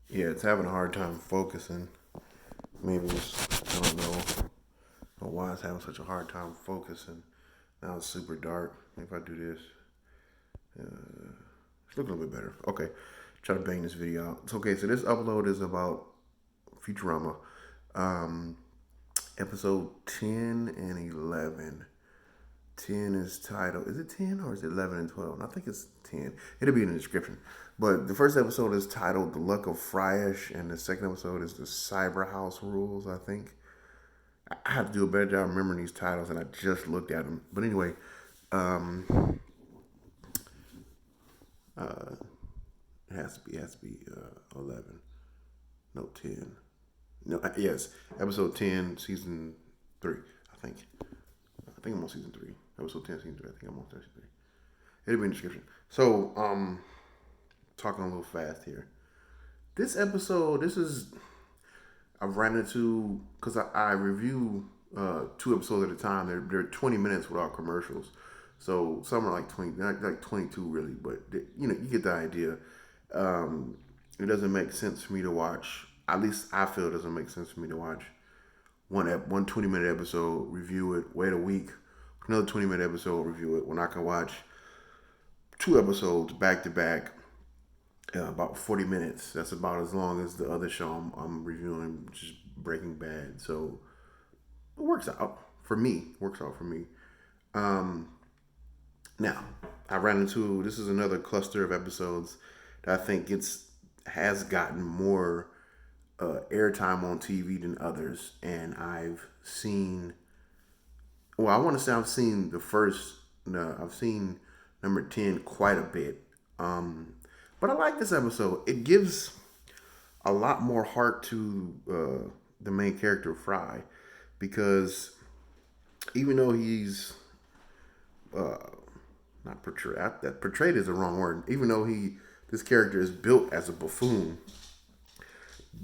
Yeah, it's having a hard time focusing. Maybe I don't know why it's having such a hard time focusing. Now it's super dark. If I do this, it's looking a little bit better. Okay, try to bang this video out. It's okay. So this upload is about Futurama, um, episode 10 and 11. 10 is titled, is it 10 or is it 11 and 12? I think it's 10. It'll be in the description. But the first episode is titled The Luck of Fryish, and the second episode is The Cyber House Rules, I think. I have to do a better job remembering these titles, and I just looked at them. But anyway, um, uh, it has to be 11. No, 10. No, yes, episode 10, season 3, I think. I think I'm on season 3. Episode 10, season 3. I think I'm on season 3. It'll be in the description. So, talking a little fast here. This episode, I've ran into, because I review 2 episodes at a time. They're 20 minutes without commercials. So some are like 20, not like 22 really, but you get the idea. It doesn't make sense for me to watch. At least I feel it doesn't make sense for me to watch one 20-minute episode, review it, wait a week, another 20-minute episode, review it. When I can watch 2 episodes back to back, about 40 minutes. That's about as long as the other show I'm reviewing, which is Breaking Bad. So it works out for me. Works out for me. Um, Now, I ran into this is another cluster of episodes that I think has gotten more airtime on TV than others, and I've seen. Well, I want to say I've seen the first. No, I've seen number 10 quite a bit. Um, but I like this episode. It gives a lot more heart to the main character Fry, because even though he's uh, not portrayed, that portrayed is the wrong word. Even though this character is built as a buffoon,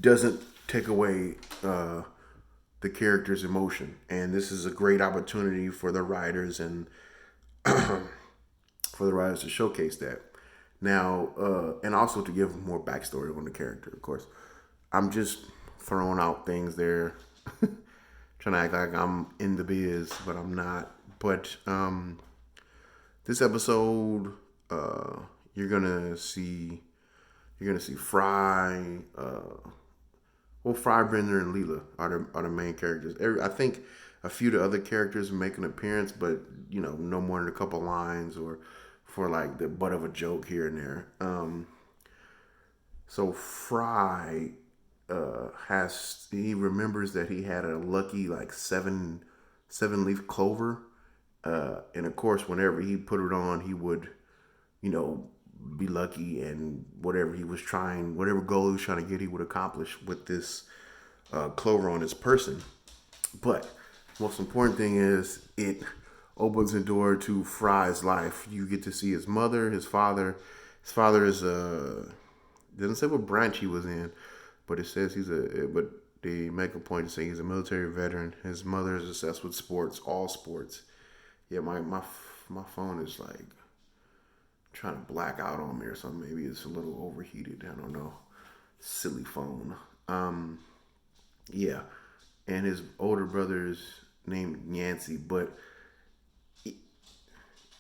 doesn't take away the character's emotion. And this is a great opportunity for the writers and for the writers to showcase that. Now, and also to give more backstory on the character, of course. I'm just throwing out things there, trying to act like I'm in the biz, but I'm not. But this episode, uh, you're gonna see you're gonna see Fry. Well, Fry, Bender, and Leela are the main characters. I think a few of the other characters make an appearance, but no more than a couple lines or for like the butt of a joke here and there. So Fry he remembers that he had a lucky like seven leaf clover, and of course whenever he put it on, he would you know be lucky, and whatever goal he was trying to get, he would accomplish with this clover on his person. But most important thing is it opens the door to Fry's life. You get to see his mother, his father. His father is doesn't say what branch he was in, but it says but they make a point to say he's a military veteran. His mother is obsessed with sports, all sports. Yeah, my phone is like trying to black out on me or something. Maybe it's a little overheated. I don't know. Silly phone. Yeah, and his older brother's named Yancey, but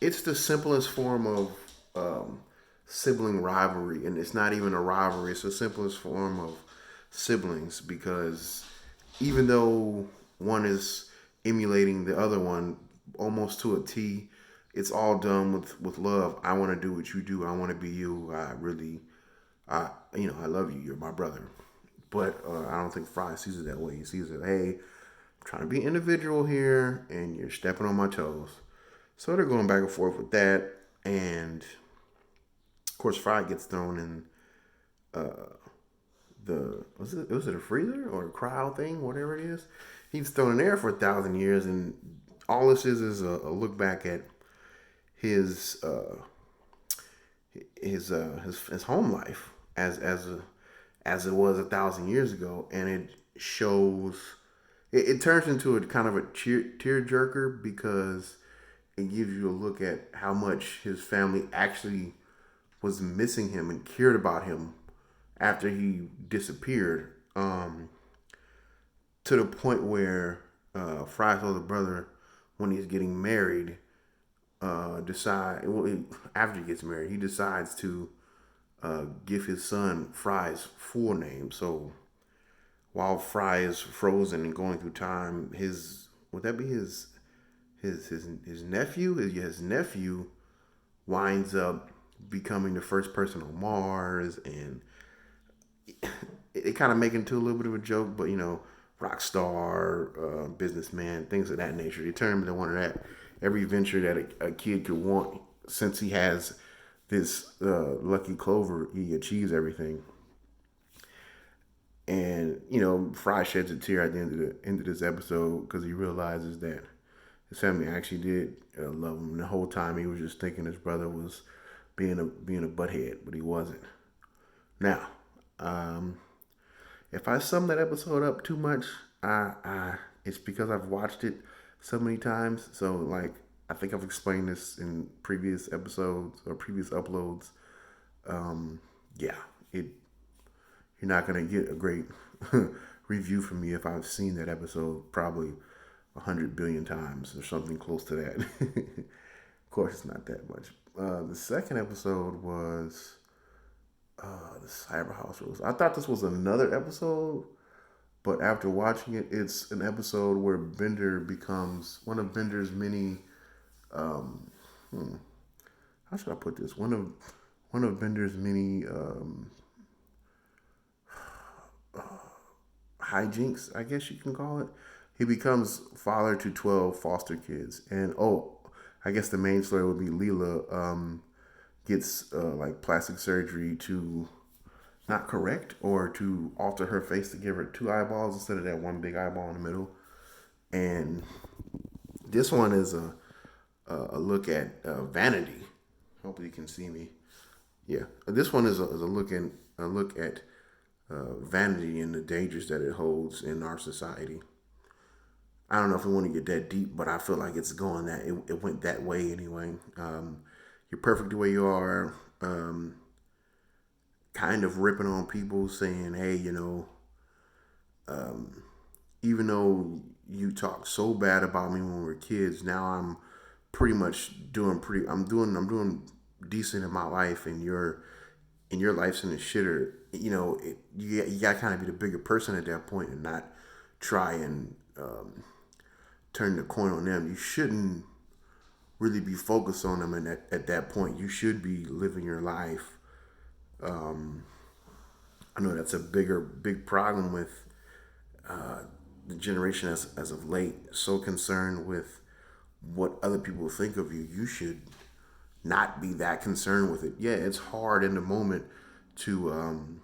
it's the simplest form of sibling rivalry, and it's not even a rivalry. It's the simplest form of siblings, because even though one is emulating the other one almost to a T, it's all done with love. I want to do what you do. I want to be you. I love you. You're my brother. But I don't think Fry sees it that way. He sees it, hey, I'm trying to be individual here, and you're stepping on my toes. So they're going back and forth with that, and of course, Fry gets thrown in the was it a freezer or a cryo thing, whatever it is. He's thrown in there for 1,000 years, and all this is a look back at his his home life as it was 1,000 years ago, and it shows. It turns into a kind of a tear jerker, because it gives you a look at how much his family actually was missing him and cared about him after he disappeared, to the point where Fry's older brother, when he's getting married, after he gets married, he decides to give his son Fry's full name. So while Fry is frozen and going through time, his would that be his nephew? His nephew winds up becoming the first person on Mars, and it kind of make into a little bit of a joke, but rock star, businessman, things of that nature. He turned him into one of that every venture that a kid could want. Since he has this lucky clover, he achieves everything. And Fry sheds a tear at the end of this episode because he realizes that his family actually did love him. And the whole time he was just thinking his brother was being a butthead, but he wasn't. Now, if I sum that episode up too much, it's because I've watched it so many times. So like I think I've explained this in previous episodes or previous uploads. Yeah, you're not gonna get a great review from me if I've seen that episode probably 100 billion times or something close to that. Of course, it's not that much. The second episode was the Cyber House Rules. I thought this was another episode, but after watching it, it's an episode where Bender becomes one of Bender's many. How should I put this? One of Bender's many hijinks, I guess you can call it. He becomes father to 12 foster kids, and I guess the main story would be Leela gets like plastic surgery to not correct or to alter her face to give her two eyeballs instead of that one big eyeball in the middle. And this one is a look at vanity. Hopefully you can see me. Yeah, this one is a look at vanity and the dangers that it holds in our society. I don't know if we want to get that deep, but I feel like it's going that it went that way anyway. You're perfect the way you are. Kind of ripping on people, saying, "Hey, even though you talk so bad about me when we were kids, now I'm pretty much I'm doing decent in my life, and your life's in the shitter." You got to kind of be the bigger person at that point and not try and turn the coin on them. You shouldn't really be focused on them, and at that point, you should be living your life. I know that's a big problem with the generation as of late. So concerned with what other people think of you. You should not be that concerned with it. Yeah, it's hard in the moment to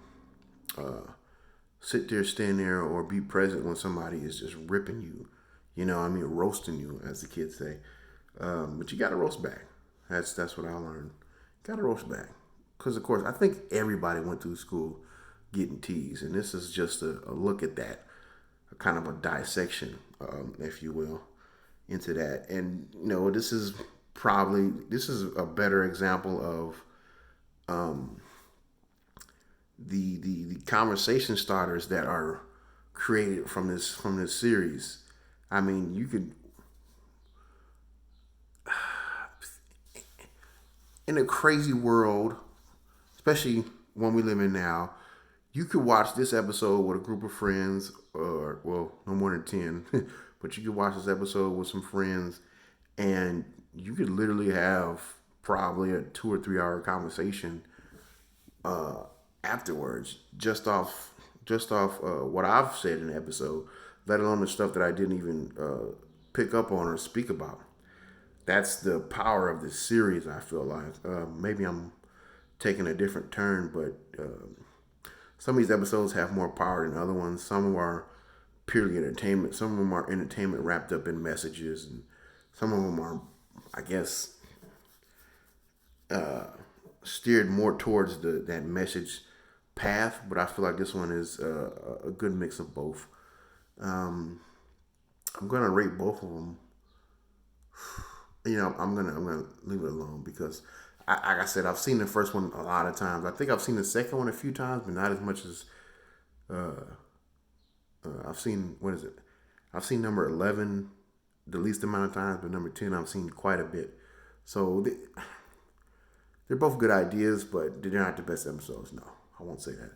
sit there, stand there, or be present when somebody is just ripping you. Roasting you, as the kids say. But you got to roast back. That's what I learned. Got to roast back. Because, of course, I think everybody went through school getting teased. And this is just a look at that, a kind of a dissection, if you will, into that. And, this is a better example of the conversation starters that are created from this series. I mean, you could, in a crazy world, especially one we live in now, you could watch this episode with a group of friends, or no more than 10, but you could watch this episode with some friends, and you could literally have probably a 2 or 3 hour conversation afterwards, just off what I've said in the episode, let alone the stuff that I didn't even pick up on or speak about. That's the power of this series, I feel like. Maybe I'm taking a different turn, but some of these episodes have more power than other ones. Some of them are purely entertainment. Some of them are entertainment wrapped up in messages. And some of them are, I guess, steered more towards that message path. But I feel like this one is a good mix of both. I'm gonna rate both of them. I'm gonna leave it alone because like I said, I've seen the first one a lot of times. I think I've seen the second one a few times, but not as much as I've seen. What is it? I've seen number 11 the least amount of times, but number 10 I've seen quite a bit. So they're both good ideas, but they're not the best episodes. No, I won't say that.